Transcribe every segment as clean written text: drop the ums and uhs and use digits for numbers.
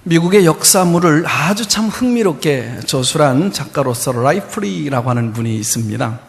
미국의 역사물을 아주 참 흥미롭게 저술한 작가로서 라이프리라고 하는 분이 있습니다.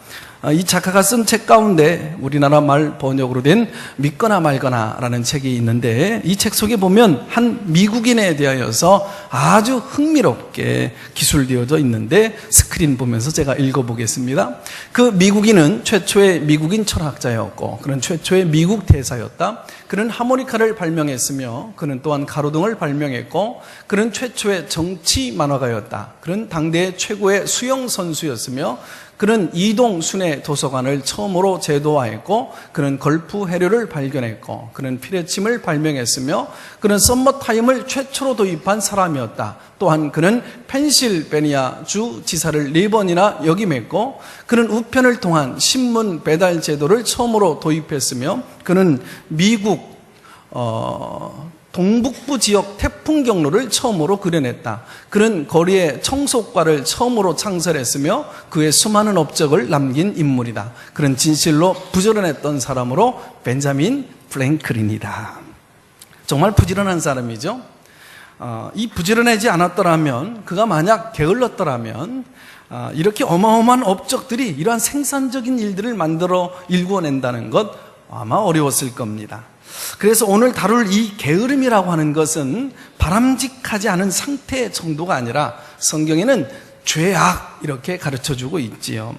이 작가가 쓴 책 가운데 우리나라 말 번역으로 된 믿거나 말거나라는 책이 있는데, 이 책 속에 보면 한 미국인에 대하여서 아주 흥미롭게 기술되어져 있는데, 스크린 보면서 제가 읽어보겠습니다. 그 미국인은 최초의 미국인 철학자였고, 그는 최초의 미국 대사였다. 그는 하모니카를 발명했으며, 그는 또한 가로등을 발명했고, 그는 최초의 정치 만화가였다. 그는 당대 최고의 수영 선수였으며, 그는 이동 순회 도서관을 처음으로 제도화했고, 그는 걸프 해류를 발견했고, 그는 피레침을 발명했으며, 그는 썸머타임을 최초로 도입한 사람이었다. 또한 그는 펜실베니아 주 지사를 4번이나 역임했고, 그는 우편을 통한 신문 배달 제도를 처음으로 도입했으며, 그는 미국 동북부 지역 태풍 경로를 처음으로 그려냈다. 그는 거리의 청소과를 처음으로 창설했으며 그의 수많은 업적을 남긴 인물이다. 그는 진실로 부지런했던 사람으로 벤자민 프랭클린이다. 정말 부지런한 사람이죠. 이 부지런하지 않았더라면, 그가 만약 게을렀더라면 이렇게 어마어마한 업적들이, 이러한 생산적인 일들을 만들어 일궈낸다는 것 아마 어려웠을 겁니다. 그래서 오늘 다룰 이 게으름이라고 하는 것은 바람직하지 않은 상태 정도가 아니라 성경에는 죄악 이렇게 가르쳐주고 있지요.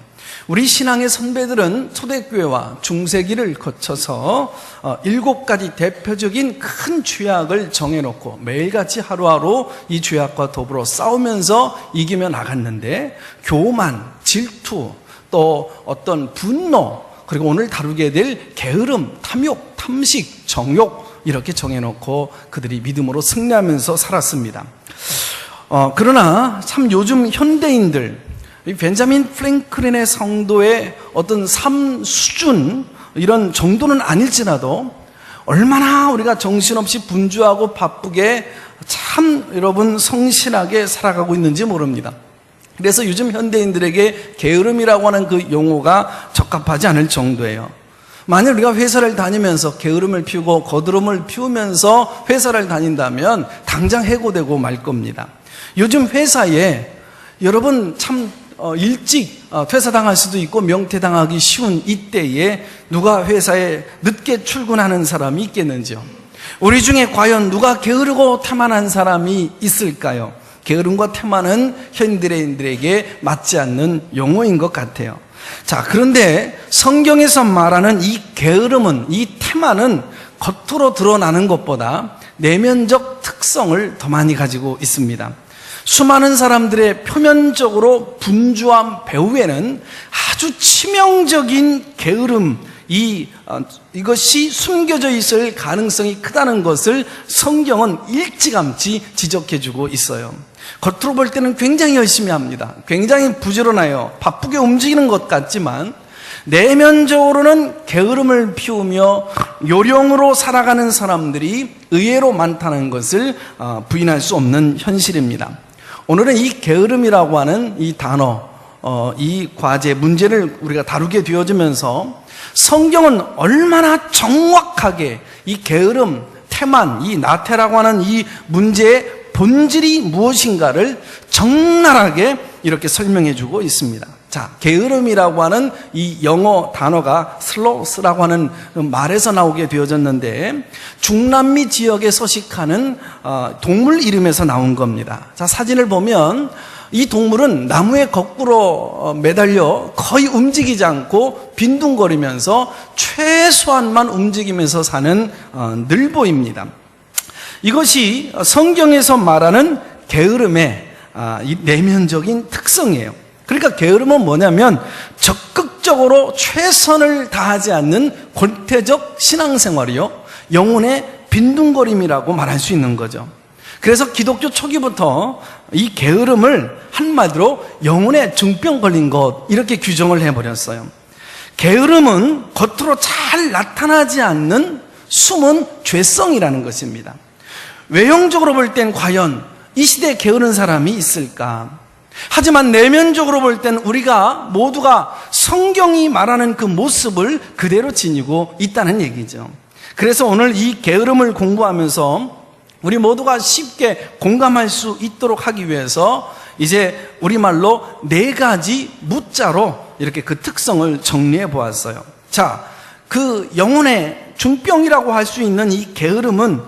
우리 신앙의 선배들은 초대교회와 중세기를 거쳐서 7가지 대표적인 큰 죄악을 정해놓고 매일같이 하루하루 이 죄악과 더불어 싸우면서 이기며 나갔는데, 교만, 질투, 또 어떤 분노, 그리고 오늘 다루게 될 게으름, 탐욕, 탐식, 정욕, 이렇게 정해놓고 그들이 믿음으로 승리하면서 살았습니다. 그러나 참 요즘 현대인들, 이 벤자민 프랭클린의 성도의 어떤 삶 수준, 이런 정도는 아닐지라도 얼마나 우리가 정신없이 분주하고 바쁘게 참 여러분 성실하게 살아가고 있는지 모릅니다. 그래서 요즘 현대인들에게 게으름이라고 하는 그 용어가 적합하지 않을 정도예요. 만약 우리가 회사를 다니면서 게으름을 피우고 거드름을 피우면서 회사를 다닌다면 당장 해고되고 말 겁니다. 요즘 회사에 여러분 참 일찍 퇴사당할 수도 있고 명퇴당하기 쉬운 이때에 누가 회사에 늦게 출근하는 사람이 있겠는지요? 우리 중에 과연 누가 게으르고 태만한 사람이 있을까요? 게으름과 태만은 현대인들에게 맞지 않는 용어인 것 같아요. 자, 그런데 성경에서 말하는 이 게으름은, 이 태만은 겉으로 드러나는 것보다 내면적 특성을 더 많이 가지고 있습니다. 수많은 사람들의 표면적으로 분주한 배후에는 아주 치명적인 게으름, 이것이 숨겨져 있을 가능성이 크다는 것을 성경은 일찌감치 지적해주고 있어요. 겉으로 볼 때는 굉장히 열심히 합니다. 굉장히 부지런해요. 바쁘게 움직이는 것 같지만 내면적으로는 게으름을 피우며 요령으로 살아가는 사람들이 의외로 많다는 것을 부인할 수 없는 현실입니다. 오늘은 이 게으름이라고 하는 이 단어, 이 과제, 문제를 우리가 다루게 되어지면서 성경은 얼마나 정확하게 이 게으름, 태만, 이 나태라고 하는 이 문제의 본질이 무엇인가를 적나라하게 이렇게 설명해 주고 있습니다. 자, 게으름이라고 하는 이 영어 단어가 슬로스라고 하는 말에서 나오게 되어졌는데, 중남미 지역에 서식하는 동물 이름에서 나온 겁니다. 자, 사진을 보면 이 동물은 나무에 거꾸로 매달려 거의 움직이지 않고 빈둥거리면서 최소한만 움직이면서 사는 늘보입니다. 이것이 성경에서 말하는 게으름의 이 내면적인 특성이에요. 그러니까 게으름은 뭐냐면 적극적으로 최선을 다하지 않는 권태적 신앙생활이요, 영혼의 빈둥거림이라고 말할 수 있는 거죠. 그래서 기독교 초기부터 이 게으름을 한마디로 영혼의 중병 걸린 것, 이렇게 규정을 해버렸어요. 게으름은 겉으로 잘 나타나지 않는 숨은 죄성이라는 것입니다. 외형적으로 볼 땐 과연 이 시대에 게으른 사람이 있을까? 하지만 내면적으로 볼 땐 우리가 모두가 성경이 말하는 그 모습을 그대로 지니고 있다는 얘기죠. 그래서 오늘 이 게으름을 공부하면서 우리 모두가 쉽게 공감할 수 있도록 하기 위해서 이제 우리말로 4가지 무자로 이렇게 그 특성을 정리해 보았어요. 자, 그 영혼의 중병이라고 할 수 있는 이 게으름은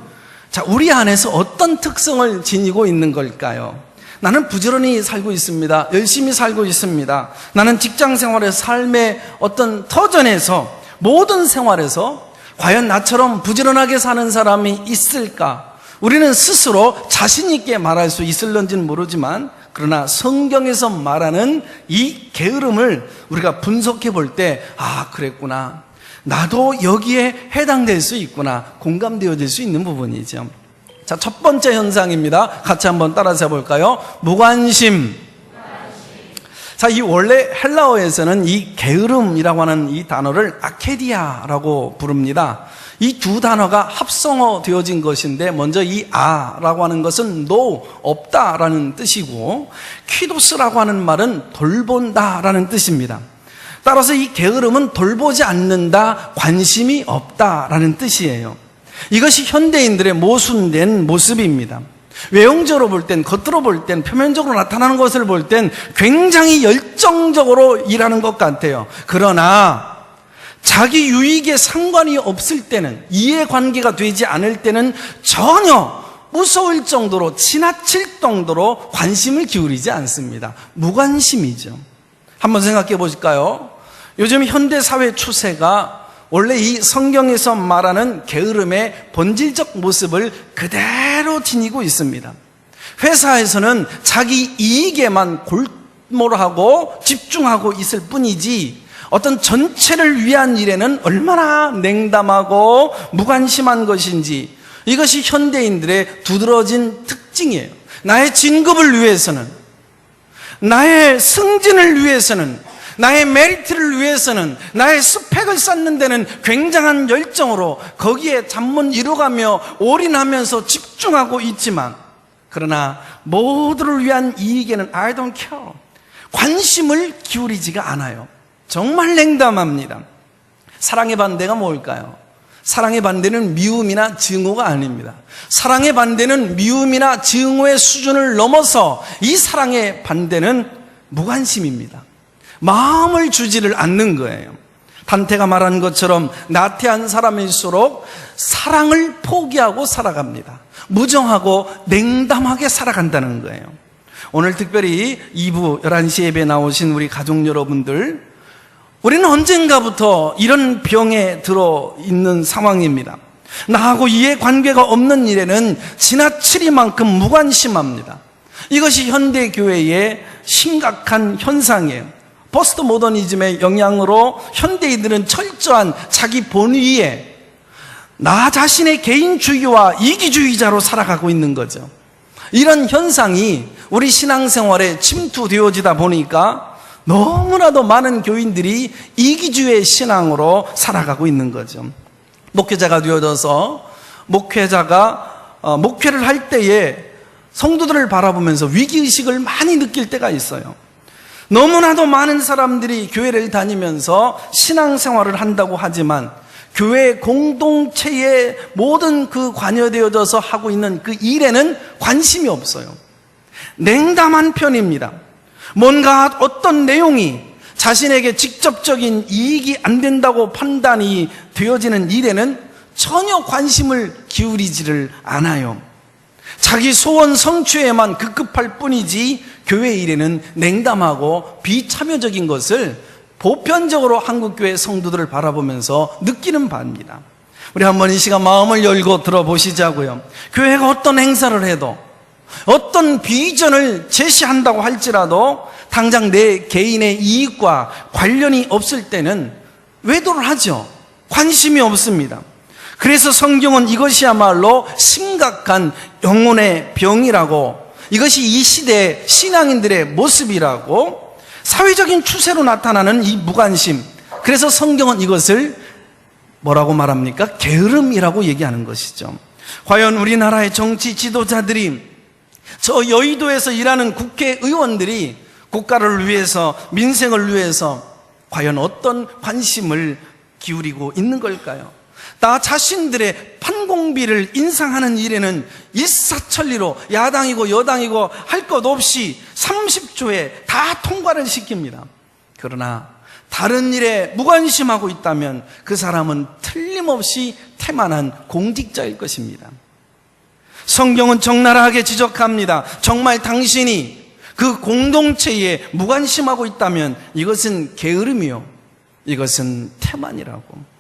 자, 우리 안에서 어떤 특성을 지니고 있는 걸까요? 나는 부지런히 살고 있습니다. 열심히 살고 있습니다. 나는 직장 생활의 삶의 어떤 터전에서 모든 생활에서 과연 나처럼 부지런하게 사는 사람이 있을까? 우리는 스스로 자신 있게 말할 수 있을런지는 모르지만 그러나 성경에서 말하는 이 게으름을 우리가 분석해 볼 때 아, 그랬구나. 나도 여기에 해당될 수 있구나. 공감되어질 수 있는 부분이죠. 자, 첫 번째 현상입니다. 같이 한번 따라서 해볼까요? 무관심. 자, 이 원래 헬라어에서는 이 게으름이라고 하는 이 단어를 아케디아라고 부릅니다. 이 두 단어가 합성어 되어진 것인데 먼저 이 아라고 하는 것은 no, 없다라는 뜻이고 키도스라고 하는 말은 돌본다라는 뜻입니다. 따라서 이 게으름은 돌보지 않는다, 관심이 없다라는 뜻이에요. 이것이 현대인들의 모순된 모습입니다. 외형적으로 볼 땐, 겉으로 볼 땐, 표면적으로 나타나는 것을 볼 땐 굉장히 열정적으로 일하는 것 같아요. 그러나 자기 유익에 상관이 없을 때는, 이해관계가 되지 않을 때는 전혀 무서울 정도로, 지나칠 정도로 관심을 기울이지 않습니다. 무관심이죠. 한번 생각해 보실까요? 요즘 현대사회 추세가 원래 이 성경에서 말하는 게으름의 본질적 모습을 그대로 지니고 있습니다. 회사에서는 자기 이익에만 골몰하고 집중하고 있을 뿐이지 어떤 전체를 위한 일에는 얼마나 냉담하고 무관심한 것인지 이것이 현대인들의 두드러진 특징이에요. 나의 진급을 위해서는, 나의 승진을 위해서는, 나의 메리트를 위해서는, 나의 스펙을 쌓는 데는 굉장한 열정으로 거기에 잠못 이루가며 올인하면서 집중하고 있지만 그러나 모두를 위한 이익에는 I don't care, 관심을 기울이지가 않아요. 정말 냉담합니다. 사랑의 반대가 뭘까요? 사랑의 반대는 미움이나 증오가 아닙니다. 사랑의 반대는 미움이나 증오의 수준을 넘어서 이 사랑의 반대는 무관심입니다. 마음을 주지를 않는 거예요. 단테가 말한 것처럼 나태한 사람일수록 사랑을 포기하고 살아갑니다. 무정하고 냉담하게 살아간다는 거예요. 오늘 특별히 2부 11시 예배 나오신 우리 가족 여러분들, 우리는 언젠가부터 이런 병에 들어있는 상황입니다. 나하고 이해관계가 없는 일에는 지나치리만큼 무관심합니다. 이것이 현대교회의 심각한 현상이에요. 포스트 모더니즘의 영향으로 현대인들은 철저한 자기 본위에 나 자신의 개인주의와 이기주의자로 살아가고 있는 거죠. 이런 현상이 우리 신앙생활에 침투되어지다 보니까 너무나도 많은 교인들이 이기주의 신앙으로 살아가고 있는 거죠. 목회자가 되어져서 목회자가 목회를 할 때에 성도들을 바라보면서 위기의식을 많이 느낄 때가 있어요. 너무나도 많은 사람들이 교회를 다니면서 신앙생활을 한다고 하지만 교회 공동체의 모든 그 관여되어져서 하고 있는 그 일에는 관심이 없어요. 냉담한 편입니다. 뭔가 어떤 내용이 자신에게 직접적인 이익이 안 된다고 판단이 되어지는 일에는 전혀 관심을 기울이지를 않아요. 자기 소원 성취에만 급급할 뿐이지 교회 일에는 냉담하고 비참여적인 것을 보편적으로 한국교회 성도들을 바라보면서 느끼는 바입니다. 우리 한번 이 시간 마음을 열고 들어보시자고요. 교회가 어떤 행사를 해도, 어떤 비전을 제시한다고 할지라도 당장 내 개인의 이익과 관련이 없을 때는 외도를 하죠. 관심이 없습니다. 그래서 성경은 이것이야말로 심각한 영혼의 병이라고, 이것이 이 시대의 신앙인들의 모습이라고, 사회적인 추세로 나타나는 이 무관심, 그래서 성경은 이것을 뭐라고 말합니까? 게으름이라고 얘기하는 것이죠. 과연 우리나라의 정치 지도자들이, 저 여의도에서 일하는 국회의원들이 국가를 위해서, 민생을 위해서 과연 어떤 관심을 기울이고 있는 걸까요? 나 자신들의 환공비를 인상하는 일에는 일사천리로 야당이고 여당이고 할 것 없이 30초에 다 통과를 시킵니다. 그러나 다른 일에 무관심하고 있다면 그 사람은 틀림없이 태만한 공직자일 것입니다. 성경은 적나라하게 지적합니다. 정말 당신이 그 공동체에 무관심하고 있다면 이것은 게으름이요, 이것은 태만이라고.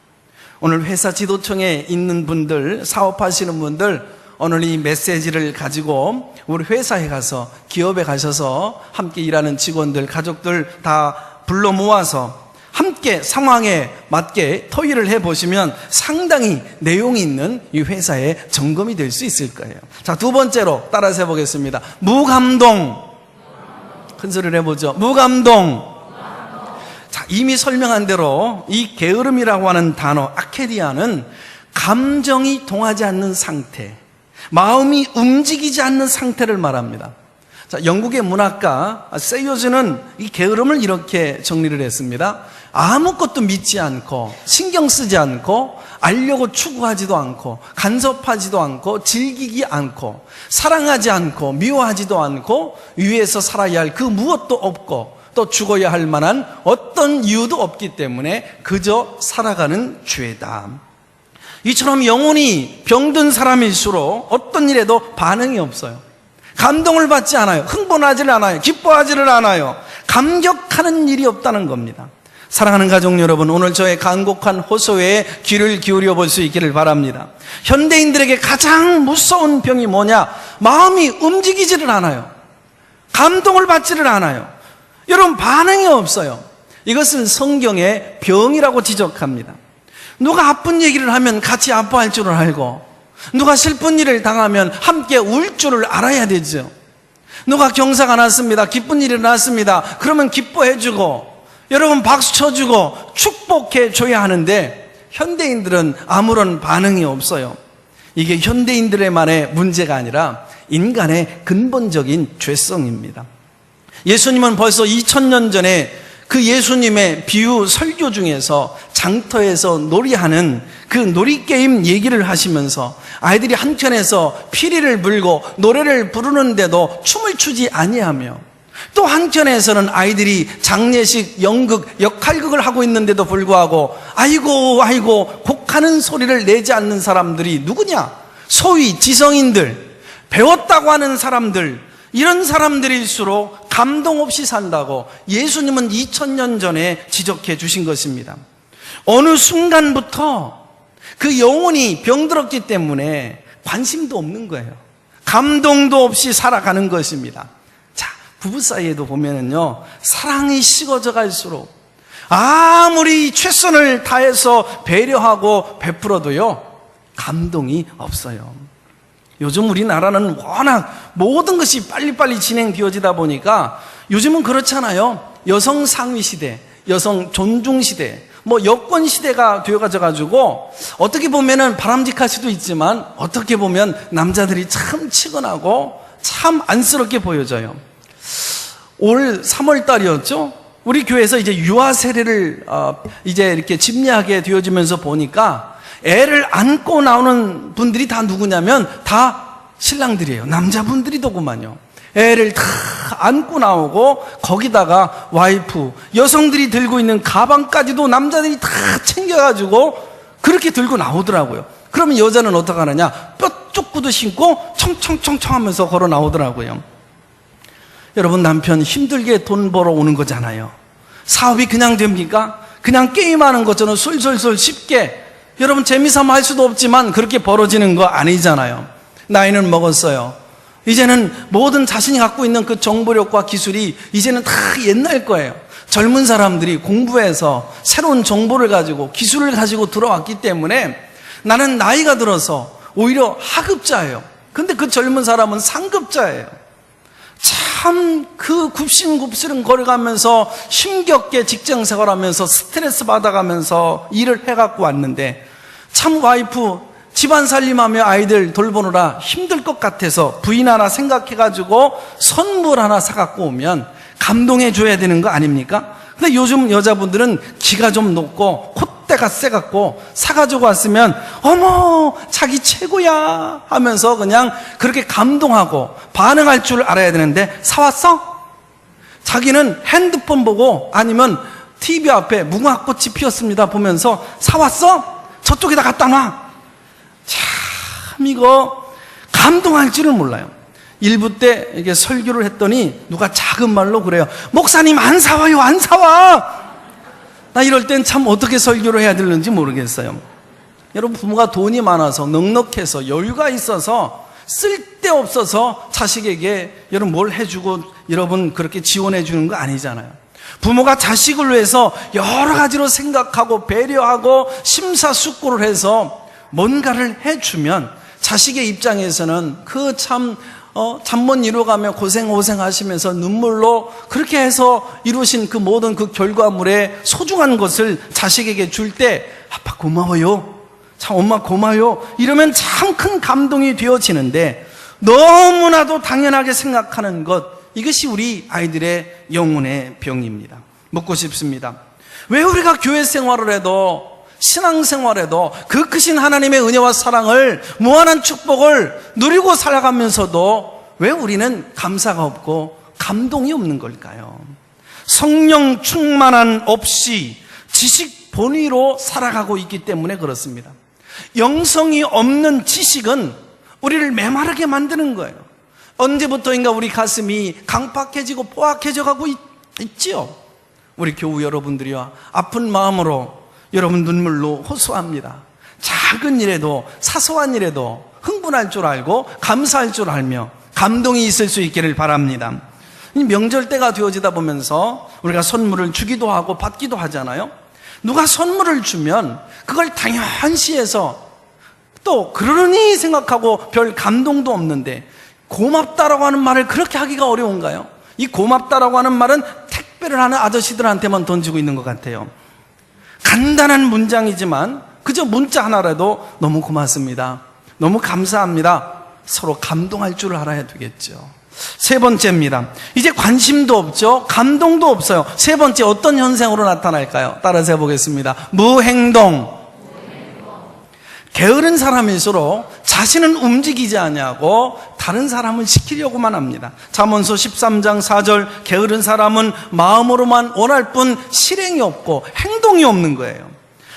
오늘 회사 지도청에 있는 분들, 사업하시는 분들, 오늘 이 메시지를 가지고 우리 회사에 가서, 기업에 가셔서 함께 일하는 직원들, 가족들 다 불러 모아서 함께 상황에 맞게 토의를 해보시면 상당히 내용이 있는 이 회사의 점검이 될 수 있을 거예요. 자, 두 번째로 따라서 해보겠습니다. 무감동. 큰 소리를 해보죠. 무감동. 자, 이미 설명한 대로 이 게으름이라고 하는 단어, 아케디아는 감정이 동하지 않는 상태, 마음이 움직이지 않는 상태를 말합니다. 자, 영국의 문학가 세요즈는 이 게으름을 이렇게 정리를 했습니다. 아무것도 믿지 않고 신경 쓰지 않고 알려고 추구하지도 않고 간섭하지도 않고 즐기기 않고 사랑하지 않고 미워하지도 않고 위에서 살아야 할 그 무엇도 없고 또 죽어야 할 만한 어떤 이유도 없기 때문에 그저 살아가는 죄다. 이처럼 영혼이 병든 사람일수록 어떤 일에도 반응이 없어요. 감동을 받지 않아요. 흥분하지를 않아요. 기뻐하지를 않아요. 감격하는 일이 없다는 겁니다. 사랑하는 가족 여러분, 오늘 저의 간곡한 호소에 귀를 기울여 볼 수 있기를 바랍니다. 현대인들에게 가장 무서운 병이 뭐냐? 마음이 움직이지를 않아요. 감동을 받지를 않아요. 여러분, 반응이 없어요. 이것은 성경의 병이라고 지적합니다. 누가 아픈 얘기를 하면 같이 아파할 줄을 알고, 누가 슬픈 일을 당하면 함께 울 줄을 알아야 되죠. 누가 경사가 났습니다, 기쁜 일이 났습니다, 그러면 기뻐해주고 여러분 박수 쳐주고 축복해 줘야 하는데 현대인들은 아무런 반응이 없어요. 이게 현대인들만의 문제가 아니라 인간의 근본적인 죄성입니다. 예수님은 벌써 2000년 전에 그 예수님의 비유 설교 중에서 장터에서 놀이하는 그 놀이게임 얘기를 하시면서 아이들이 한켠에서 피리를 불고 노래를 부르는데도 춤을 추지 아니하며, 또 한켠에서는 아이들이 장례식, 연극, 역할극을 하고 있는데도 불구하고 아이고 아이고 곡하는 소리를 내지 않는 사람들이 누구냐? 소위 지성인들, 배웠다고 하는 사람들, 이런 사람들일수록 감동 없이 산다고 예수님은 2000년 전에 지적해 주신 것입니다. 어느 순간부터 그 영혼이 병들었기 때문에 관심도 없는 거예요. 감동도 없이 살아가는 것입니다. 자, 부부 사이에도 보면은요, 사랑이 식어져 갈수록 아무리 최선을 다해서 배려하고 베풀어도요, 감동이 없어요. 요즘 우리나라는 워낙 모든 것이 빨리빨리 진행되어지다 보니까 요즘은 그렇잖아요. 여성 상위 시대, 여성 존중 시대, 여권 시대가 되어가지고 어떻게 보면은 바람직할 수도 있지만 어떻게 보면 남자들이 참 치근하고 참 안쓰럽게 보여져요. 올 3월 달이었죠. 우리 교회에서 이제 유아 세례를 이제 이렇게 집례하게 되어지면서 보니까 애를 안고 나오는 분들이 다 누구냐면 다 신랑들이에요. 남자분들이더구만요. 애를 다 안고 나오고 거기다가 와이프, 여성들이 들고 있는 가방까지도 남자들이 다 챙겨가지고 그렇게 들고 나오더라고요. 그러면 여자는 어떻게 하느냐? 뼈쪽 구두 신고 청청청청 하면서 걸어 나오더라고요. 여러분, 남편 힘들게 돈 벌어 오는 거잖아요. 사업이 그냥 됩니까? 그냥 게임하는 것처럼 술술술 쉽게 여러분 재미삼아 할 수도 없지만 그렇게 벌어지는 거 아니잖아요. 나이는 먹었어요. 이제는 모든 자신이 갖고 있는 그 정보력과 기술이 이제는 다 옛날 거예요. 젊은 사람들이 공부해서 새로운 정보를 가지고 기술을 가지고 들어왔기 때문에 나는 나이가 들어서 오히려 하급자예요. 근데 그 젊은 사람은 상급자예요. 참 그 굽신굽신 걸어가면서 힘겹게 직장 생활하면서 스트레스 받아가면서 일을 해갖고 왔는데 참 와이프 집안 살림하며 아이들 돌보느라 힘들 것 같아서 부인 하나 생각해가지고 선물 하나 사갖고 오면 감동해 줘야 되는 거 아닙니까? 근데 요즘 여자분들은 기가 좀 높고 때가 세갖고 사가지고 왔으면 어머 자기 최고야 하면서 그냥 그렇게 감동하고 반응할 줄 알아야 되는데 사왔어? 자기는 핸드폰 보고 아니면 TV 앞에 무궁화꽃이 피었습니다 보면서 사왔어? 저쪽에다 갖다 놔. 참 이거 감동할 줄을 몰라요. 일부 때 이게 설교를 했더니 누가 작은 말로 그래요. 목사님 안 사와요, 안 사와. 나 이럴 땐 참 어떻게 설교를 해야 되는지 모르겠어요. 여러분, 부모가 돈이 많아서 넉넉해서 여유가 있어서 쓸데없어서 자식에게 여러분 뭘 해주고 여러분 그렇게 지원해 주는 거 아니잖아요. 부모가 자식을 위해서 여러 가지로 생각하고 배려하고 심사숙고를 해서 뭔가를 해주면 자식의 입장에서는 그 참 잠 못 이루어가며 고생하시면서 눈물로 그렇게 해서 이루신 그 모든 그 결과물의 소중한 것을 자식에게 줄 때 아빠 고마워요, 참 엄마 고마워요 이러면 참 큰 감동이 되어지는데 너무나도 당연하게 생각하는 것, 이것이 우리 아이들의 영혼의 병입니다. 묻고 싶습니다. 왜 우리가 교회 생활을 해도 신앙생활에도 그 크신 하나님의 은혜와 사랑을 무한한 축복을 누리고 살아가면서도 왜 우리는 감사가 없고 감동이 없는 걸까요? 성령 충만한 없이 지식 본위로 살아가고 있기 때문에 그렇습니다. 영성이 없는 지식은 우리를 메마르게 만드는 거예요. 언제부터인가 우리 가슴이 강팍해지고 포악해져 가고 있지요. 우리 교우 여러분들이와 아픈 마음으로 여러분 눈물로 호소합니다. 작은 일에도 사소한 일에도 흥분할 줄 알고 감사할 줄 알며 감동이 있을 수 있기를 바랍니다. 명절 때가 되어지다 보면서 우리가 선물을 주기도 하고 받기도 하잖아요. 누가 선물을 주면 그걸 당연시해서 또 그러니 생각하고 별 감동도 없는데 고맙다라고 하는 말을 그렇게 하기가 어려운가요? 이 고맙다라고 하는 말은 택배를 하는 아저씨들한테만 던지고 있는 것 같아요. 간단한 문장이지만 그저 문자 하나라도 너무 고맙습니다, 너무 감사합니다, 서로 감동할 줄 알아야 되겠죠. 세 번째입니다. 이제 관심도 없죠, 감동도 없어요. 세 번째 어떤 현상으로 나타날까요? 따라서 해보겠습니다. 무행동. 게으른 사람일수록 자신은 움직이지 않냐고 다른 사람을 시키려고만 합니다. 잠언서 13장 4절, 게으른 사람은 마음으로만 원할 뿐 실행이 없고 행동이 없는 거예요.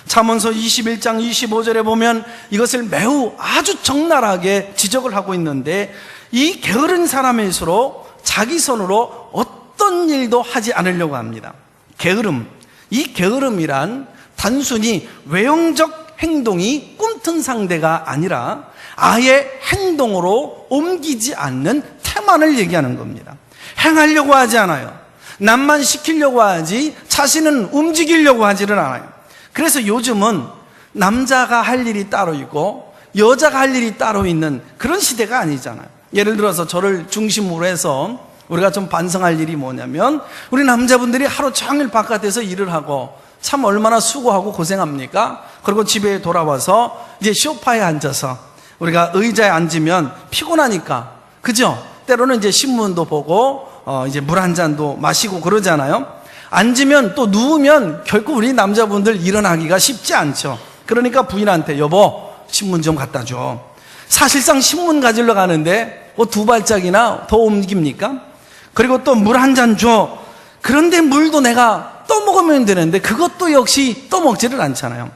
잠언서 21장 25절에 보면 이것을 매우 아주 적나라하게 지적을 하고 있는데, 이 게으른 사람일수록 자기 손으로 어떤 일도 하지 않으려고 합니다. 게으름, 이 게으름이란 단순히 외형적 행동이 꿈튼 상대가 아니라 아예 행동으로 옮기지 않는 태만을 얘기하는 겁니다. 행하려고 하지 않아요. 남만 시키려고 하지 자신은 움직이려고 하지는 않아요. 그래서 요즘은 남자가 할 일이 따로 있고 여자가 할 일이 따로 있는 그런 시대가 아니잖아요. 예를 들어서 저를 중심으로 해서 우리가 좀 반성할 일이 뭐냐면, 우리 남자분들이 하루 종일 바깥에서 일을 하고 참 얼마나 수고하고 고생합니까? 그리고 집에 돌아와서 이제 소파에 앉아서 우리가 의자에 앉으면 피곤하니까, 그죠? 때로는 이제 신문도 보고 이제 물 한 잔도 마시고 그러잖아요. 앉으면 또 누우면 결국 우리 남자분들 일어나기가 쉽지 않죠. 그러니까 부인한테 여보 신문 좀 갖다 줘. 사실상 신문 가지러 가는데 뭐 두 발짝이나 더 옮깁니까? 그리고 또 물 한 잔 줘. 그런데 물도 내가 떠먹으면 되는데 그것도 역시 떠먹지를 않잖아요.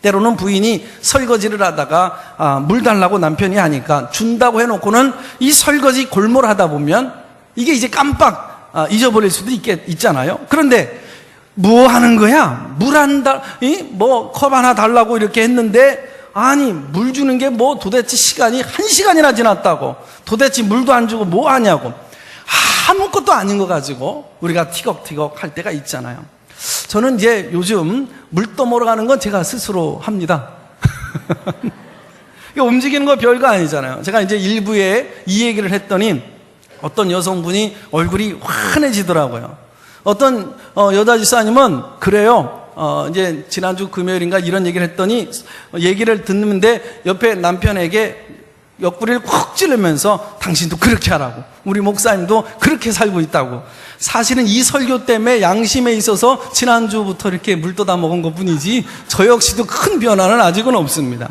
때로는 부인이 설거지를 하다가 물 달라고 남편이 하니까 준다고 해놓고는 이 설거지 골몰 하다 보면 이게 이제 깜빡 잊어버릴 수도 있잖아요. 그런데 뭐 하는 거야? 물 한 달, 뭐 컵 하나 달라고 이렇게 했는데, 아니 물 주는 게 뭐 도대체 시간이 1시간이나 지났다고, 도대체 물도 안 주고 뭐 하냐고, 아무것도 아닌 거 가지고 우리가 티격태격 할 때가 있잖아요. 저는 이제 요즘 물 떠먹으러 가는 건 제가 스스로 합니다. 움직이는 거 별거 아니잖아요. 제가 이제 일부에 이 얘기를 했더니 어떤 여성분이 얼굴이 환해지더라고요. 어떤 여자 집사님은 그래요. 이제 지난주 금요일인가 이런 얘기를 했더니 얘기를 듣는데 옆에 남편에게 옆구리를 콕 찌르면서 당신도 그렇게 하라고, 우리 목사님도 그렇게 살고 있다고. 사실은 이 설교 때문에 양심에 있어서 지난주부터 이렇게 물 떠다 먹은 것 뿐이지 저 역시도 큰 변화는 아직은 없습니다.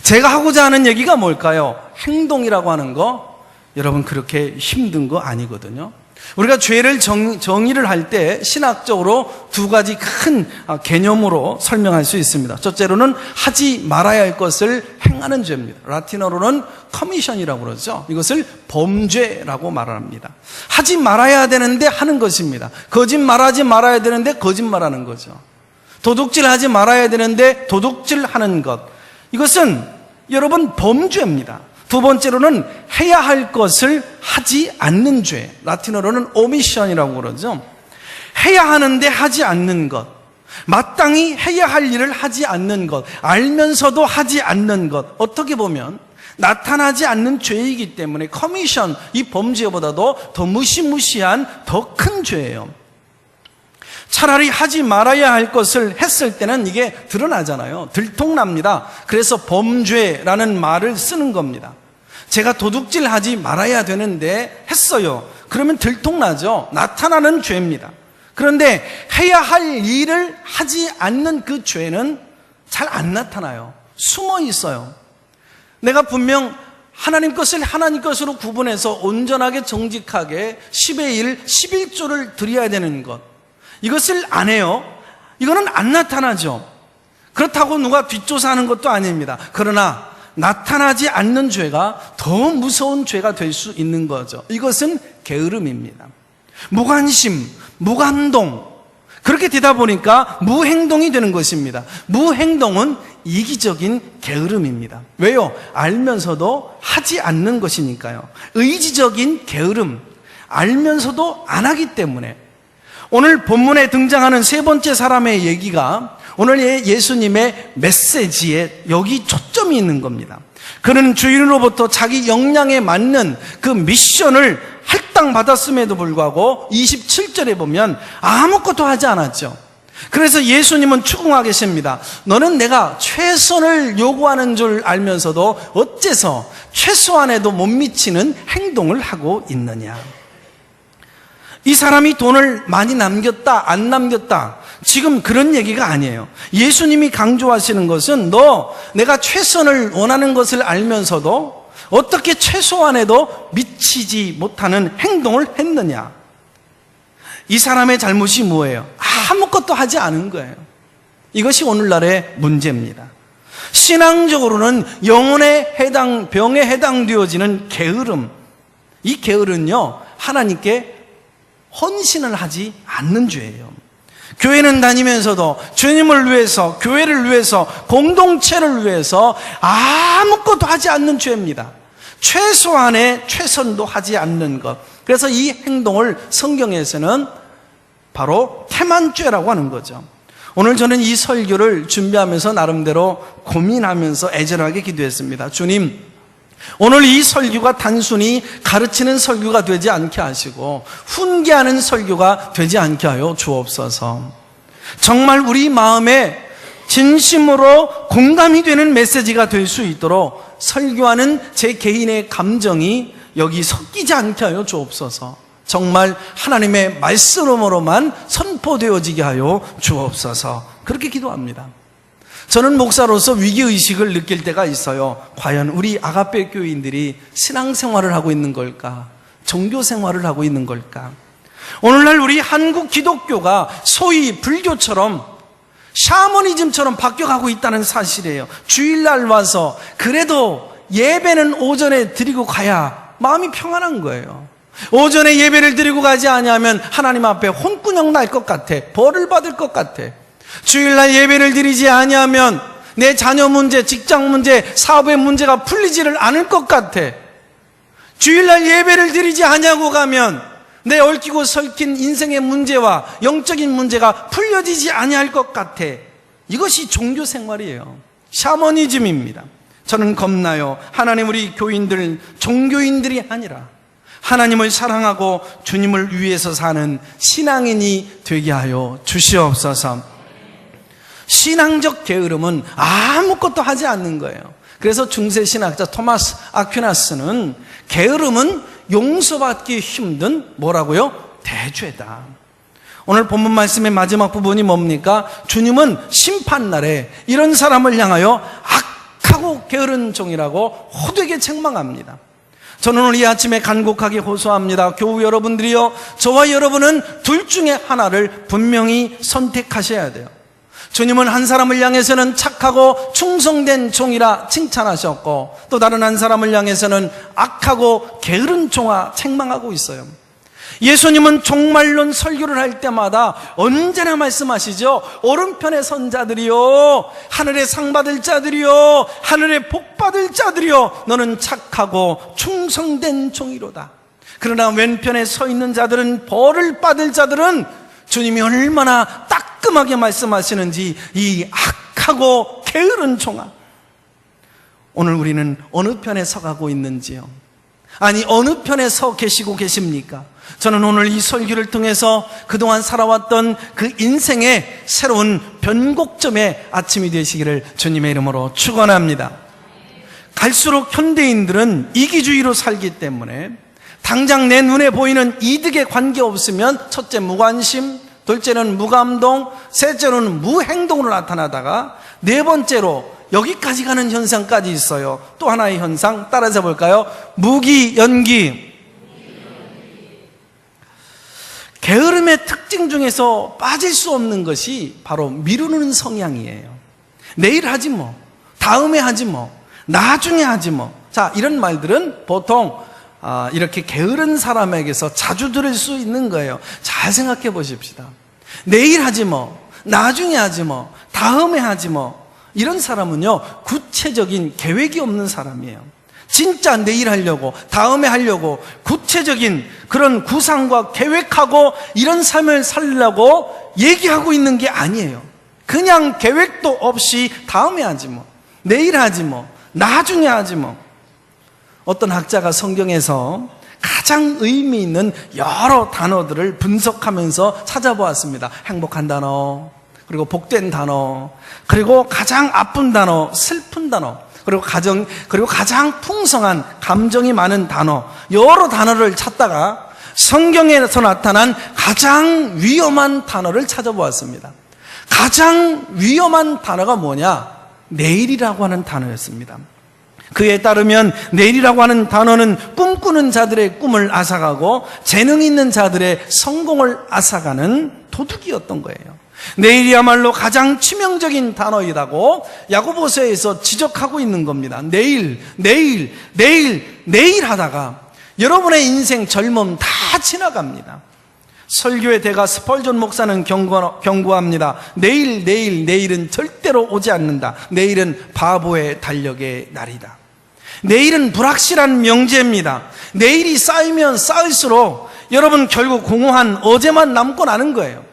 제가 하고자 하는 얘기가 뭘까요? 행동이라고 하는 거 여러분 그렇게 힘든 거 아니거든요. 우리가 죄를 정의를 할 때 신학적으로 두 가지 큰 개념으로 설명할 수 있습니다. 첫째로는 하지 말아야 할 것을 행하는 죄입니다. 라틴어로는 커미션이라고 그러죠. 이것을 범죄라고 말합니다. 하지 말아야 되는데 하는 것입니다. 거짓말하지 말아야 되는데 거짓말하는 거죠. 도둑질하지 말아야 되는데 도둑질하는 것, 이것은 여러분 범죄입니다. 두 번째로는 해야 할 것을 하지 않는 죄, 라틴어로는 오미션이라고 그러죠. 해야 하는데 하지 않는 것, 마땅히 해야 할 일을 하지 않는 것, 알면서도 하지 않는 것, 어떻게 보면 나타나지 않는 죄이기 때문에 커미션, 이 범죄보다도 더 무시무시한 더 큰 죄예요. 차라리 하지 말아야 할 것을 했을 때는 이게 드러나잖아요. 들통납니다. 그래서 범죄라는 말을 쓰는 겁니다. 제가 도둑질하지 말아야 되는데 했어요. 그러면 들통나죠. 나타나는 죄입니다. 그런데 해야 할 일을 하지 않는 그 죄는 잘 안 나타나요. 숨어 있어요. 내가 분명 하나님 것을 하나님 것으로 구분해서 온전하게 정직하게 10의 1, 11조를 드려야 되는 것, 이것을 안 해요. 이거는 안 나타나죠. 그렇다고 누가 뒷조사하는 것도 아닙니다. 그러나 나타나지 않는 죄가 더 무서운 죄가 될 수 있는 거죠. 이것은 게으름입니다. 무관심, 무감동, 그렇게 되다 보니까 무행동이 되는 것입니다. 무행동은 이기적인 게으름입니다. 왜요? 알면서도 하지 않는 것이니까요. 의지적인 게으름, 알면서도 안 하기 때문에. 오늘 본문에 등장하는 세 번째 사람의 얘기가 오늘 예수님의 메시지에 여기 초점이 있는 겁니다. 그는 주인으로부터 자기 역량에 맞는 그 미션을 할당받았음에도 불구하고 27절에 보면 아무것도 하지 않았죠. 그래서 예수님은 추궁하겠습니다. 너는 내가 최선을 요구하는 줄 알면서도 어째서 최소한에도 못 미치는 행동을 하고 있느냐. 이 사람이 돈을 많이 남겼다, 안 남겼다, 지금 그런 얘기가 아니에요. 예수님이 강조하시는 것은 내가 최선을 원하는 것을 알면서도 어떻게 최소한에도 미치지 못하는 행동을 했느냐. 이 사람의 잘못이 뭐예요? 아무것도 하지 않은 거예요. 이것이 오늘날의 문제입니다. 신앙적으로는 영혼에 병에 해당되어지는 게으름, 이 게으름은요 하나님께 헌신을 하지 않는 죄예요. 교회는 다니면서도 주님을 위해서, 교회를 위해서, 공동체를 위해서 아무것도 하지 않는 죄입니다. 최소한의 최선도 하지 않는 것. 그래서 이 행동을 성경에서는 바로 태만죄라고 하는 거죠. 오늘 저는 이 설교를 준비하면서 나름대로 고민하면서 애절하게 기도했습니다. 주님, 오늘 이 설교가 단순히 가르치는 설교가 되지 않게 하시고 훈계하는 설교가 되지 않게 하여 주옵소서. 정말 우리 마음에 진심으로 공감이 되는 메시지가 될 수 있도록 설교하는 제 개인의 감정이 여기 섞이지 않게 하여 주옵소서. 정말 하나님의 말씀으로만 선포되어지게 하여 주옵소서. 그렇게 기도합니다. 저는 목사로서 위기의식을 느낄 때가 있어요. 과연 우리 아가페 교인들이 신앙생활을 하고 있는 걸까? 종교생활을 하고 있는 걸까? 오늘날 우리 한국 기독교가 소위 불교처럼 샤머니즘처럼 바뀌어가고 있다는 사실이에요. 주일날 와서 그래도 예배는 오전에 드리고 가야 마음이 평안한 거예요. 오전에 예배를 드리고 가지 않으면 하나님 앞에 혼꾸녕 날 것 같아. 벌을 받을 것 같아. 주일날 예배를 드리지 아니하면 내 자녀 문제, 직장 문제, 사업의 문제가 풀리지를 않을 것 같아. 주일날 예배를 드리지 아니하고 가면 내 얽히고 설킨 인생의 문제와 영적인 문제가 풀려지지 아니할 것 같아. 이것이 종교 생활이에요. 샤머니즘입니다. 저는 겁나요. 하나님, 우리 교인들 종교인들이 아니라 하나님을 사랑하고 주님을 위해서 사는 신앙인이 되게 하여 주시옵소서. 신앙적 게으름은 아무것도 하지 않는 거예요. 그래서 중세 신학자 토마스 아퀴나스는 게으름은 용서받기 힘든 뭐라고요? 대죄다. 오늘 본문 말씀의 마지막 부분이 뭡니까? 주님은 심판날에 이런 사람을 향하여 악하고 게으른 종이라고 호되게 책망합니다. 저는 오늘 이 아침에 간곡하게 호소합니다. 교우 여러분들이요, 저와 여러분은 둘 중에 하나를 분명히 선택하셔야 돼요. 주님은 한 사람을 향해서는 착하고 충성된 종이라 칭찬하셨고, 또 다른 한 사람을 향해서는 악하고 게으른 종아 책망하고 있어요. 예수님은 종말론 설교를 할 때마다 언제나 말씀하시죠. 오른편의 선자들이요, 하늘의 상 받을 자들이요, 하늘의 복 받을 자들이요, 너는 착하고 충성된 종이로다. 그러나 왼편에 서 있는 자들은, 벌을 받을 자들은 주님이 얼마나 따끔하게 말씀하시는지, 이 악하고 게으른 종아, 오늘 우리는 어느 편에 서가고 있는지요? 아니, 어느 편에 서 계시고 계십니까? 저는 오늘 이 설교를 통해서 그동안 살아왔던 그 인생의 새로운 변곡점의 아침이 되시기를 주님의 이름으로 축원합니다. 갈수록 현대인들은 이기주의로 살기 때문에 당장 내 눈에 보이는 이득에 관계없으면 첫째 무관심, 둘째는 무감동, 셋째로는 무행동으로 나타나다가 네 번째로 여기까지 가는 현상까지 있어요. 또 하나의 현상 따라서 볼까요? 무기연기. 게으름의 특징 중에서 빠질 수 없는 것이 바로 미루는 성향이에요. 내일 하지 뭐, 다음에 하지 뭐, 나중에 하지 뭐. 자, 이런 말들은 보통 이렇게 게으른 사람에게서 자주 들을 수 있는 거예요. 잘 생각해 보십시다. 내일 하지 뭐, 나중에 하지 뭐, 다음에 하지 뭐. 이런 사람은요, 구체적인 계획이 없는 사람이에요. 진짜 내일 하려고, 다음에 하려고 구체적인 그런 구상과 계획하고 이런 삶을 살려고 얘기하고 있는 게 아니에요. 그냥 계획도 없이 다음에 하지 뭐, 내일 하지 뭐, 나중에 하지 뭐. 어떤 학자가 성경에서 가장 의미 있는 여러 단어들을 분석하면서 찾아보았습니다. 행복한 단어, 그리고 복된 단어, 그리고 가장 아픈 단어, 슬픈 단어, 그리고 가장 풍성한 감정이 많은 단어, 여러 단어를 찾다가 성경에서 나타난 가장 위험한 단어를 찾아보았습니다. 가장 위험한 단어가 뭐냐? 내일이라고 하는 단어였습니다. 그에 따르면 내일이라고 하는 단어는 꿈꾸는 자들의 꿈을 앗아가고 재능 있는 자들의 성공을 앗아가는 도둑이었던 거예요. 내일이야말로 가장 치명적인 단어이라고 야고보서에서 지적하고 있는 겁니다. 내일 하다가 여러분의 인생 젊음 다 지나갑니다. 설교의 대가 스펄전 목사는 경고합니다. 내일은 절대로 오지 않는다. 내일은 바보의 달력의 날이다. 내일은 불확실한 명제입니다. 내일이 쌓이면 쌓일수록 여러분 결국 공허한 어제만 남고 나는 거예요.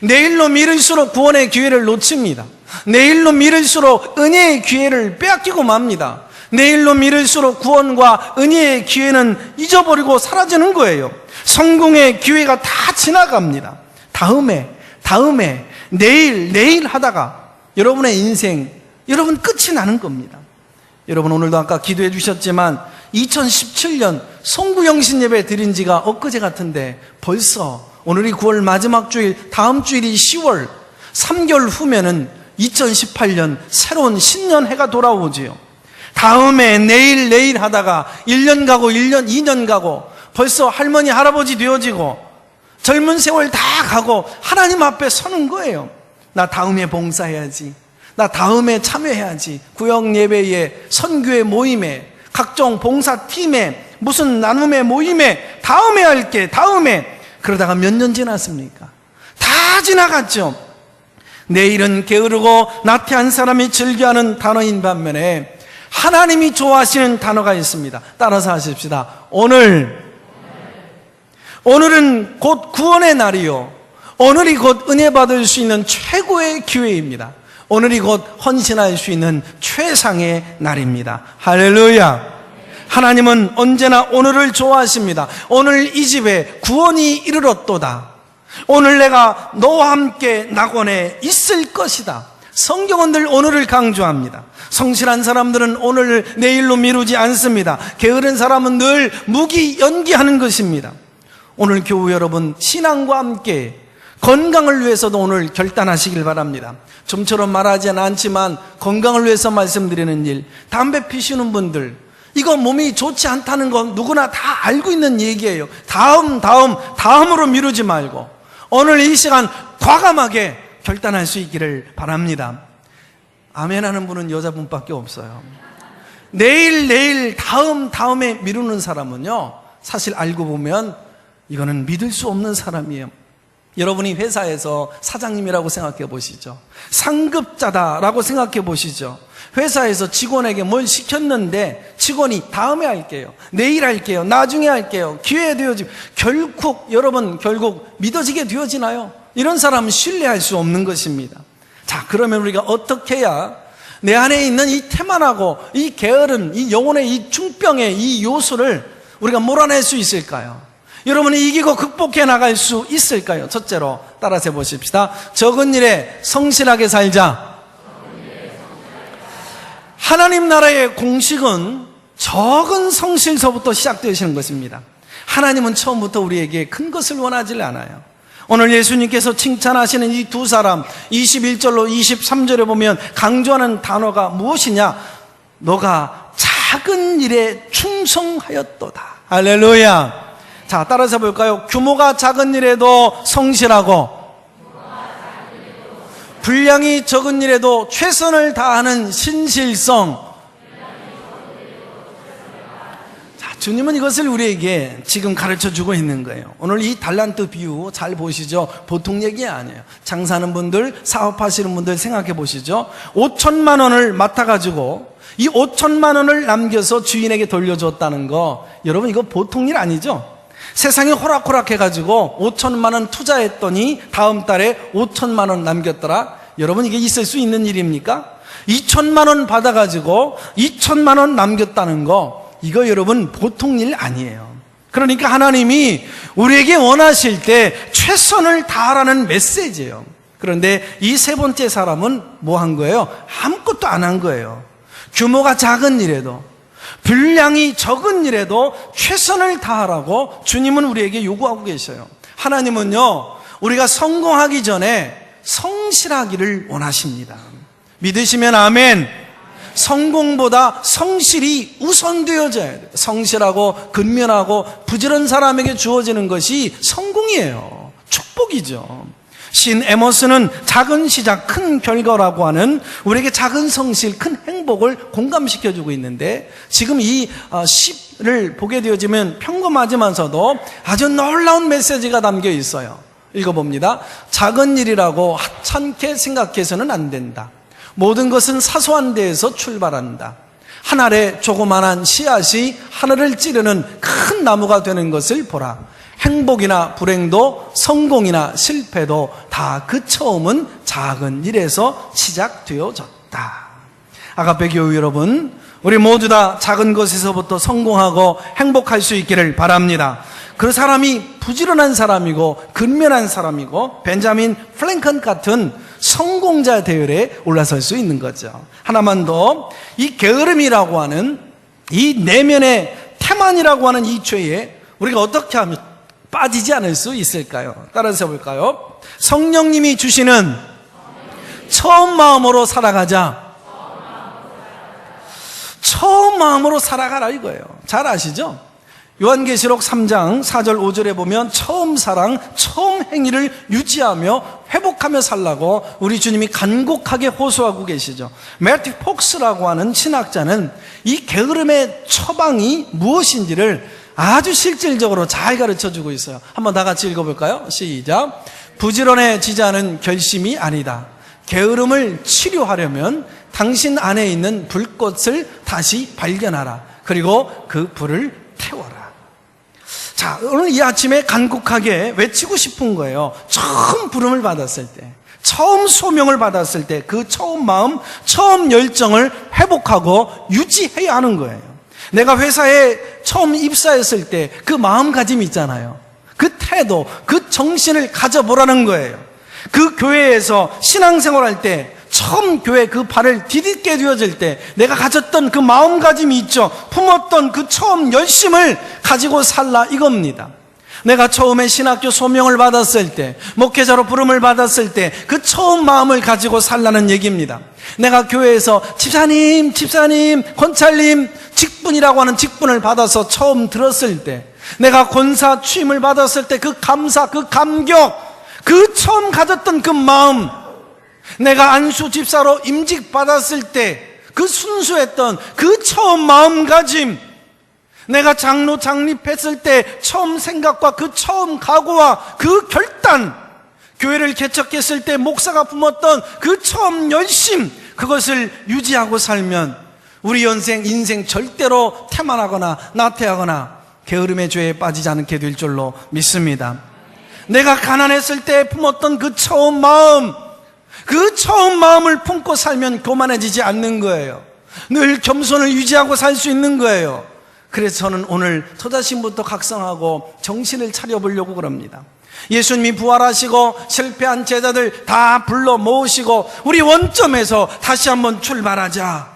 내일로 미룰수록 구원의 기회를 놓칩니다. 내일로 미룰수록 은혜의 기회를 빼앗기고 맙니다. 내일로 미룰수록 구원과 은혜의 기회는 잊어버리고 사라지는 거예요. 성공의 기회가 다 지나갑니다. 다음에 내일 하다가 여러분의 인생, 여러분 끝이 나는 겁니다. 여러분 오늘도 아까 기도해 주셨지만 2017년 송구영신 예배 드린 지가 엊그제 같은데 벌써 오늘이 9월 마지막 주일, 다음 주일이 10월, 3개월 후면은 2018년 새로운 신년해가 돌아오지요. 다음에 내일 하다가 1년 가고 2년 가고 벌써 할머니, 할아버지 되어지고 젊은 세월 다 가고 하나님 앞에 서는 거예요. 나 다음에 봉사해야지. 나 다음에 참여해야지. 구역 예배에, 선교회 모임에, 각종 봉사팀에, 무슨 나눔의 모임에 다음에 할게, 다음에. 그러다가 몇 년 지났습니까? 다 지나갔죠. 내일은 게으르고 나태한 사람이 즐겨하는 단어인 반면에 하나님이 좋아하시는 단어가 있습니다. 따라서 하십시다. 오늘은 곧 구원의 날이요, 오늘이 곧 은혜 받을 수 있는 최고의 기회입니다. 오늘이 곧 헌신할 수 있는 최상의 날입니다. 할렐루야. 하나님은 언제나 오늘을 좋아하십니다. 오늘 이 집에 구원이 이르렀도다. 오늘 내가 너와 함께 낙원에 있을 것이다. 성경은 늘 오늘을 강조합니다. 성실한 사람들은 오늘을 내일로 미루지 않습니다. 게으른 사람은 늘 무기 연기하는 것입니다. 오늘 교우 여러분, 신앙과 함께 건강을 위해서도 오늘 결단하시길 바랍니다. 좀처럼 말하지는 않지만 건강을 위해서 말씀드리는 일, 담배 피시는 분들, 이거 몸이 좋지 않다는 건 누구나 다 알고 있는 얘기예요. 다음으로 미루지 말고 오늘 이 시간 과감하게 결단할 수 있기를 바랍니다. 아멘 하는 분은 여자분밖에 없어요. 내일, 다음에 미루는 사람은요, 사실 알고 보면 이거는 믿을 수 없는 사람이에요. 여러분이 회사에서 사장님이라고 생각해 보시죠. 상급자다라고 생각해 보시죠. 회사에서 직원에게 뭘 시켰는데 직원이 다음에 할게요, 내일 할게요, 나중에 할게요, 기회 되어지면 결국 믿어지게 되어지나요? 이런 사람은 신뢰할 수 없는 것입니다. 자, 그러면 우리가 어떻게 해야 내 안에 있는 이 태만하고 이 게으른 이 영혼의 이 중병의 이 요소를 우리가 몰아낼 수 있을까요? 여러분이 이기고 극복해 나갈 수 있을까요? 첫째로 따라서 해보십시다. 적은 일에 성실하게 살자. 하나님 나라의 공식은 적은 성실서부터 시작되시는 것입니다. 하나님은 처음부터 우리에게 큰 것을 원하지 않아요. 오늘 예수님께서 칭찬하시는 이 두 사람, 21절로 23절에 보면 강조하는 단어가 무엇이냐? 너가 작은 일에 충성하였도다. 할렐루야. 자, 따라서 볼까요? 규모가 작은 일에도 성실하고, 분량이 적은 일에도 최선을 다하는 신실성. 자, 주님은 이것을 우리에게 지금 가르쳐주고 있는 거예요. 오늘 이 달란트 비유 잘 보시죠. 보통 얘기 아니에요. 장사하는 분들, 사업하시는 분들 생각해 보시죠. 5천만 원을 맡아가지고 이 5천만 원을 남겨서 주인에게 돌려줬다는 거, 여러분 이거 보통 일 아니죠? 세상이 호락호락해가지고 5천만 원 투자했더니 다음 달에 5천만 원 남겼더라. 여러분 이게 있을 수 있는 일입니까? 2천만 원 받아가지고 2천만 원 남겼다는 거, 이거 여러분 보통 일 아니에요. 그러니까 하나님이 우리에게 원하실 때 최선을 다하라는 메시지예요. 그런데 이 세 번째 사람은 뭐 한 거예요? 아무것도 안 한 거예요. 규모가 작은 일에도, 분량이 적은 일에도 최선을 다하라고 주님은 우리에게 요구하고 계셔요. 하나님은요, 우리가 성공하기 전에 성실하기를 원하십니다. 믿으시면 아멘. 성공보다 성실이 우선되어져야 돼요. 성실하고 근면하고 부지런한 사람에게 주어지는 것이 성공이에요. 축복이죠. 신 에머스는 작은 시작 큰 결과라고 하는 우리에게 작은 성실 큰 행복을 공감시켜주고 있는데, 지금 이 시를 보게 되어지면 평범하지만서도 아주 놀라운 메시지가 담겨 있어요. 읽어봅니다. 작은 일이라고 하찮게 생각해서는 안 된다. 모든 것은 사소한 데에서 출발한다. 한 알의 조그만한 씨앗이 하늘을 찌르는 큰 나무가 되는 것을 보라. 행복이나 불행도 성공이나 실패도 다 그 처음은 작은 일에서 시작되어졌다. 아가페 교우 여러분, 우리 모두 다 작은 것에서부터 성공하고 행복할 수 있기를 바랍니다. 그 사람이 부지런한 사람이고 근면한 사람이고 벤자민 프랭클린 같은 성공자 대열에 올라설 수 있는 거죠. 하나만 더, 이 게으름이라고 하는 이 내면의 태만이라고 하는 이 죄에 우리가 어떻게 하면 빠지지 않을 수 있을까요? 따라서 볼까요? 성령님이 주시는 처음 마음으로 살아가자. 처음 마음으로 살아가라 이거예요. 잘 아시죠? 요한계시록 3장 4절 5절에 보면 처음 사랑, 처음 행위를 유지하며 회복하며 살라고 우리 주님이 간곡하게 호소하고 계시죠. 매튜 폭스라고 하는 신학자는 이 게으름의 처방이 무엇인지를 아주 실질적으로 잘 가르쳐주고 있어요. 한번 다 같이 읽어볼까요? 시작. 부지런해지지 않은 결심이 아니다. 게으름을 치료하려면 당신 안에 있는 불꽃을 다시 발견하라. 그리고 그 불을 태워라. 자, 오늘 이 아침에 간곡하게 외치고 싶은 거예요. 처음 부름을 받았을 때, 처음 소명을 받았을 때 그 처음 마음, 처음 열정을 회복하고 유지해야 하는 거예요. 내가 회사에 처음 입사했을 때 그 마음가짐이 있잖아요. 그 태도, 그 정신을 가져보라는 거예요. 그 교회에서 신앙생활할 때 처음 교회 그 발을 디딛게 되어질 때 내가 가졌던 그 마음가짐이 있죠. 품었던 그 처음 열심을 가지고 살라 이겁니다. 내가 처음에 신학교 소명을 받았을 때, 목회자로 부름을 받았을 때 그 처음 마음을 가지고 살라는 얘기입니다. 내가 교회에서 집사님, 권찰님 직분이라고 하는 직분을 받아서 처음 들었을 때, 내가 권사 취임을 받았을 때 그 감사, 그 감격, 그 처음 가졌던 그 마음, 내가 안수 집사로 임직 받았을 때 그 순수했던 그 처음 마음가짐, 내가 장로 장립했을 때 처음 생각과 그 처음 각오와 그 결단, 교회를 개척했을 때 목사가 품었던 그 처음 열심, 그것을 유지하고 살면 우리 인생 절대로 태만하거나 나태하거나 게으름의 죄에 빠지지 않게 될 줄로 믿습니다. 내가 가난했을 때 품었던 그 처음 마음, 그 처음 마음을 품고 살면 교만해지지 않는 거예요. 늘 겸손을 유지하고 살 수 있는 거예요. 그래서 저는 오늘 저자신부터 각성하고 정신을 차려보려고 그럽니다. 예수님이 부활하시고 실패한 제자들 다 불러 모으시고 우리 원점에서 다시 한번 출발하자.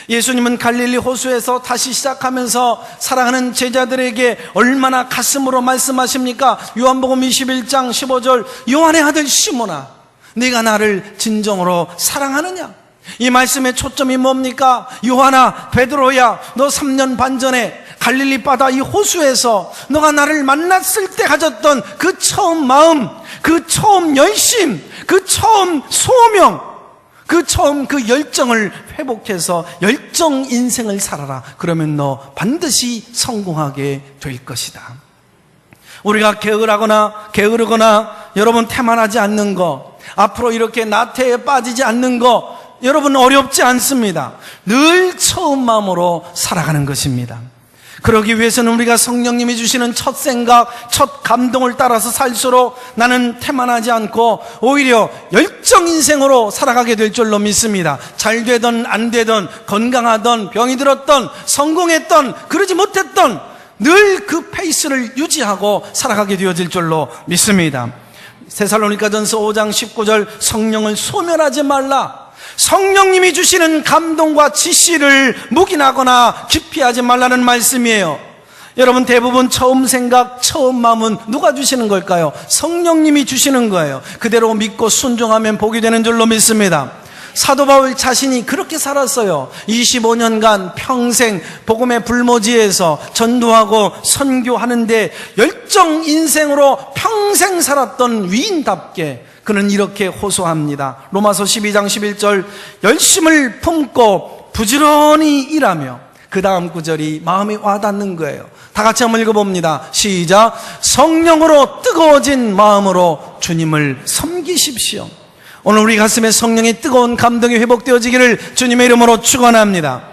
예수님은 갈릴리 호수에서 다시 시작하면서 사랑하는 제자들에게 얼마나 가슴으로 말씀하십니까? 요한복음 21장 15절, 요한의 아들 시몬아, 네가 나를 진정으로 사랑하느냐? 이 말씀의 초점이 뭡니까? 요한아, 베드로야, 너 3년 반 전에 갈릴리 바다 이 호수에서 너가 나를 만났을 때 가졌던 그 처음 마음, 그 처음 열심, 그 처음 소명, 그 처음 그 열정을 회복해서 열정 인생을 살아라. 그러면 너 반드시 성공하게 될 것이다. 우리가 게으르거나 여러분 태만하지 않는 거, 앞으로 이렇게 나태에 빠지지 않는 거 여러분 어렵지 않습니다. 늘 처음 마음으로 살아가는 것입니다. 그러기 위해서는 우리가 성령님이 주시는 첫 생각, 첫 감동을 따라서 살수록 나는 태만하지 않고 오히려 열정 인생으로 살아가게 될 줄로 믿습니다. 잘 되든 안 되든, 건강하든 병이 들었든 성공했든 그러지 못했든 늘 그 페이스를 유지하고 살아가게 되어질 줄로 믿습니다. 데살로니가전서 5장 19절, 성령을 소멸하지 말라. 성령님이 주시는 감동과 지시를 묵인하거나 기피하지 말라는 말씀이에요. 여러분, 대부분 처음 생각, 처음 마음은 누가 주시는 걸까요? 성령님이 주시는 거예요. 그대로 믿고 순종하면 복이 되는 줄로 믿습니다. 사도 바울 자신이 그렇게 살았어요. 25년간 평생 복음의 불모지에서 전도하고 선교하는데 열정 인생으로 평생 살았던 위인답게 그는 이렇게 호소합니다. 로마서 12장 11절, 열심을 품고 부지런히 일하며, 그 다음 구절이 마음이 와닿는 거예요. 다 같이 한번 읽어봅니다. 시작. 성령으로 뜨거워진 마음으로 주님을 섬기십시오. 오늘 우리 가슴에 성령의 뜨거운 감동이 회복되어지기를 주님의 이름으로 축원합니다.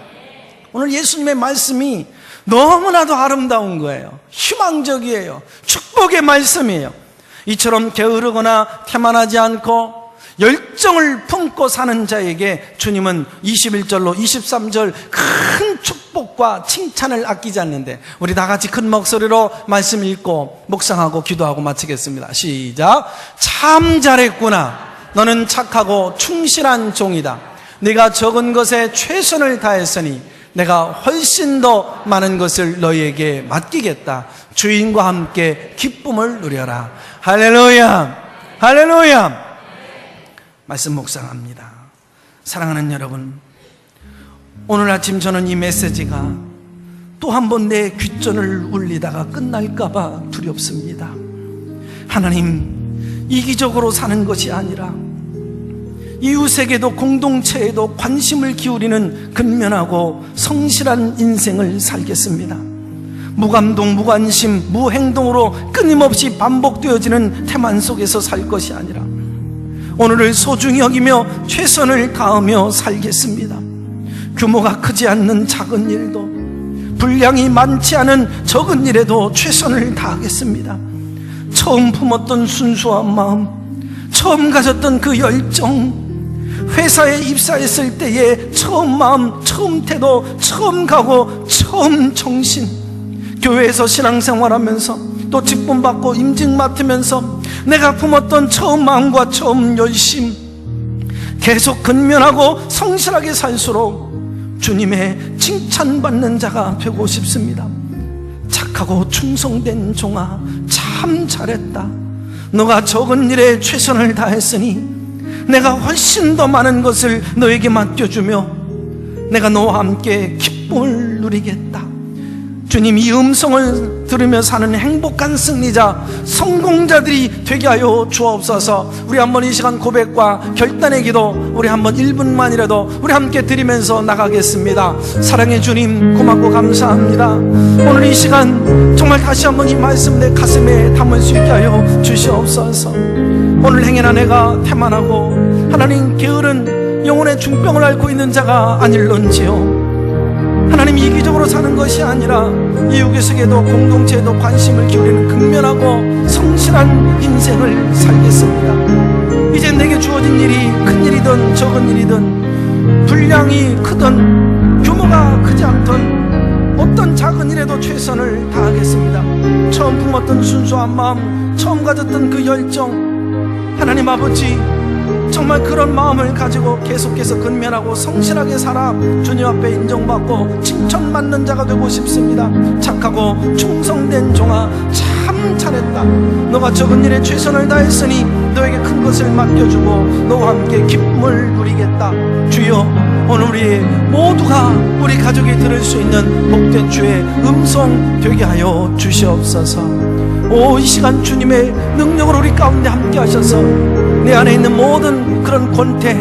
오늘 예수님의 말씀이 너무나도 아름다운 거예요. 희망적이에요. 축복의 말씀이에요. 이처럼 게으르거나 태만하지 않고 열정을 품고 사는 자에게 주님은 21절로 23절 큰 축복과 칭찬을 아끼지 않는데, 우리 다 같이 큰 목소리로 말씀 읽고 묵상하고 기도하고 마치겠습니다. 시작. 참 잘했구나. 너는 착하고 충실한 종이다. 네가 적은 것에 최선을 다했으니 내가 훨씬 더 많은 것을 너희에게 맡기겠다. 주인과 함께 기쁨을 누려라. 할렐루야, 할렐루야. 말씀 묵상합니다. 사랑하는 여러분, 오늘 아침 저는 이 메시지가 또 한 번 내 귓전을 울리다가 끝날까봐 두렵습니다. 하나님, 이기적으로 사는 것이 아니라 이웃에게도 공동체에도 관심을 기울이는 근면하고 성실한 인생을 살겠습니다. 무감동, 무관심, 무행동으로 끊임없이 반복되어지는 태만 속에서 살 것이 아니라 오늘을 소중히 여기며 최선을 다하며 살겠습니다. 규모가 크지 않는 작은 일도, 분량이 많지 않은 적은 일에도 최선을 다하겠습니다. 처음 품었던 순수한 마음, 처음 가졌던 그 열정, 회사에 입사했을 때의 처음 마음, 처음 태도, 처음 각오, 처음 정신, 교회에서 신앙생활하면서 또 직분 받고 임직 맡으면서 내가 품었던 처음 마음과 처음 열심, 계속 근면하고 성실하게 살수록 주님의 칭찬받는 자가 되고 싶습니다. 착하고 충성된 종아, 참 잘했다. 너가 적은 일에 최선을 다했으니 내가 훨씬 더 많은 것을 너에게 맡겨주며 내가 너와 함께 기쁨을 누리겠다. 주님, 이 음성을 들으며 사는 행복한 승리자, 성공자들이 되게 하여 주옵소서. 우리 한번 이 시간 고백과 결단의 기도 우리 한번 1분만이라도 우리 함께 드리면서 나가겠습니다. 사랑의 주님, 고맙고 감사합니다. 오늘 이 시간 정말 다시 한번 이 말씀 내 가슴에 담을 수 있게 하여 주시옵소서. 오늘 행여나 내가 태만하고 하나님 게으른 영혼의 중병을 앓고 있는 자가 아닐런지요, 하나님 이기적으로 사는 것이 아니라 이웃에게도 공동체에도 관심을 기울이는 근면하고 성실한 인생을 살겠습니다. 이제 내게 주어진 일이 큰 일이든 적은 일이든 분량이 크든 규모가 크지 않든 어떤 작은 일에도 최선을 다하겠습니다. 처음 품었던 순수한 마음, 처음 가졌던 그 열정, 하나님 아버지 정말 그런 마음을 가지고 계속해서 근면하고 성실하게 살아 주님 앞에 인정받고 칭찬받는 자가 되고 싶습니다. 착하고 충성된 종아, 참 잘했다. 너가 적은 일에 최선을 다했으니 너에게 큰 것을 맡겨주고 너와 함께 기쁨을 누리겠다. 주여, 오늘 우리 모두가 우리 가족이 들을 수 있는 복된 주의 음성 되게 하여 주시옵소서. 이 시간 주님의 능력으로 우리 가운데 함께 하셔서 내 안에 있는 모든 그런 권태,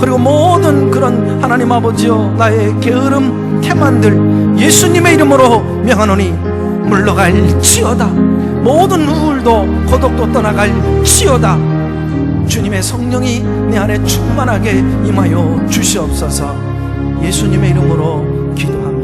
그리고 모든 그런 하나님 아버지여 나의 게으름, 태만들 예수님의 이름으로 명하노니 물러갈지어다. 모든 우울도 고독도 떠나갈지어다. 주님의 성령이 내 안에 충만하게 임하여 주시옵소서. 예수님의 이름으로 기도합니다.